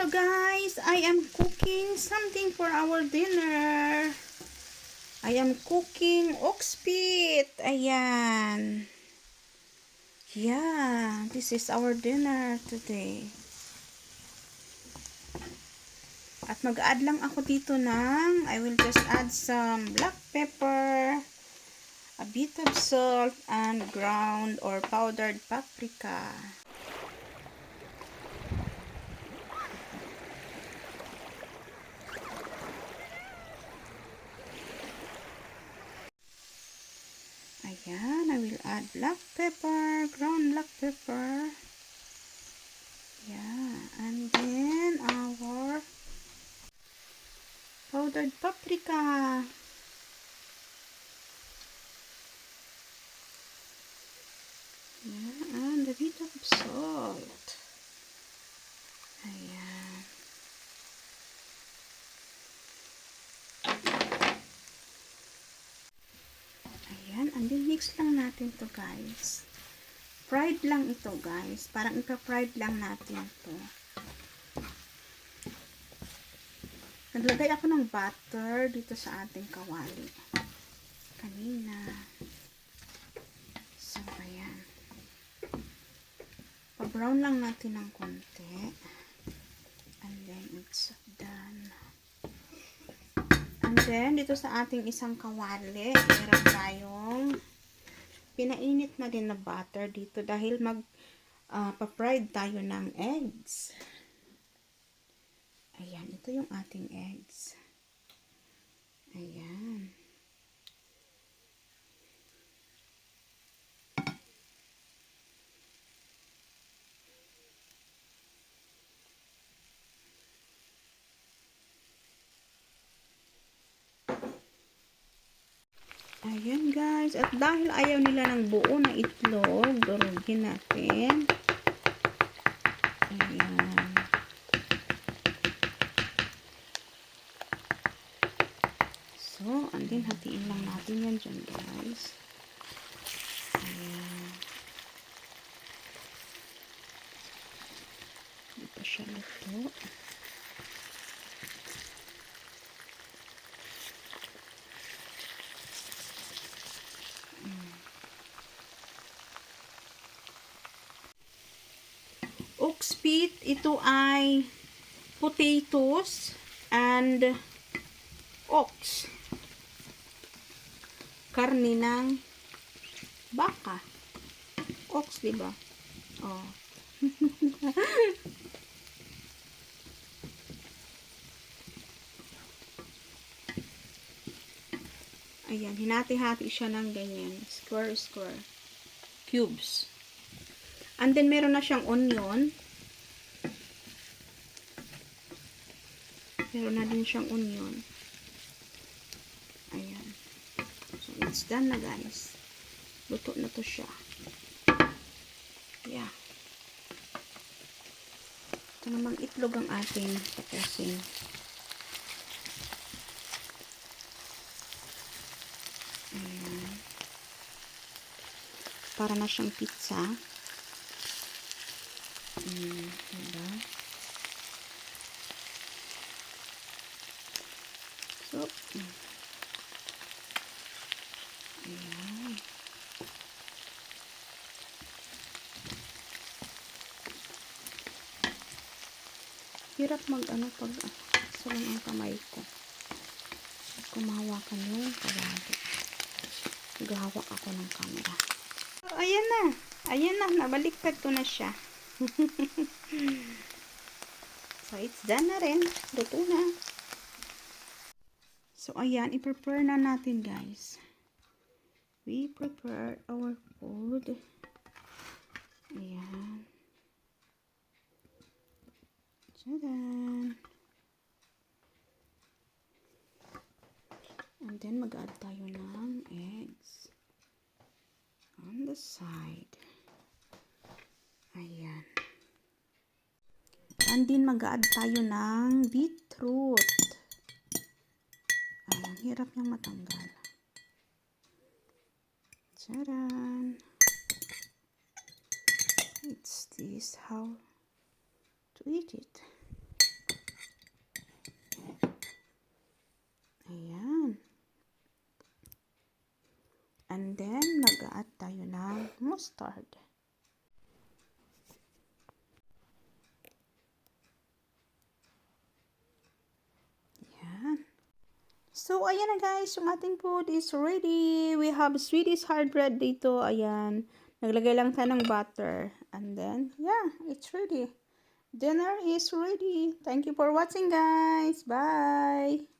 Hello guys, I am cooking something for our dinner. I am cooking ox feet. Ayan. Yeah, this is our dinner today. At mag-add lang ako dito I will just add some black pepper, a bit of salt, and ground or powdered paprika. Ayan, I will add black pepper, ground black pepper. Yeah, and then our powdered paprika. Yeah, and a bit of salt. Ayan. Ayan, and then mix lang natin to guys. Fried lang ito guys. Parang ipa-fried lang natin to. Naglagay ako ng butter dito sa ating kawali. Kanina. So, ayan. Pa-brown lang natin ng konti. And then, it's done. And then, dito sa ating isang kawali, meron tayong pinainit na din na butter dito dahil pa-fried tayo ng eggs. Ayan, ito yung ating eggs. Ayan. Ayan guys, at dahil ayaw nila ng buo na itlog, durugin natin. Ayan. So, and then hatiin lang natin yan dyan guys. Ayan. Hindi pa siya luto. Ox feet, ito ay potatoes and ox. Karne ng baka. Ox, diba? Oh. Ayan, hinati-hati siya ng ganyan. Square. Cubes. And then, meron na siyang onion. Meron na din siyang onion. Ayan. So, it's done na guys. Luto na to siya. Yeah. Ito namang itlog ang ating tapusin. Ayan. Para na siyang pizza. Diba? So, ayan. Hirap mag-ano pag so lang ang kamay ko. Kumahawakan yun, kawali. Gahawak ako ng camera. So, ayan na. Ayan na, nabaliktad ko na siya. So, it's done na rin. Luto na. So, ayan, i-prepare na natin, guys. We prepared our food. Ayan. Tadaan. And then, mag-add tayo ng eggs. On the side. Ayan. And then, mag-add tayo ng beetroot. Ayan, hirap niyang matanggal. Tadaan. It's this how to eat it. And then, mag-add tayo ng mustard. Yan. So, ayan na guys, yung ating food is ready. We have Swedish hard bread dito. Ayan. Naglagay lang tayo ng butter. And then, yeah, it's ready. Dinner is ready. Thank you for watching guys. Bye!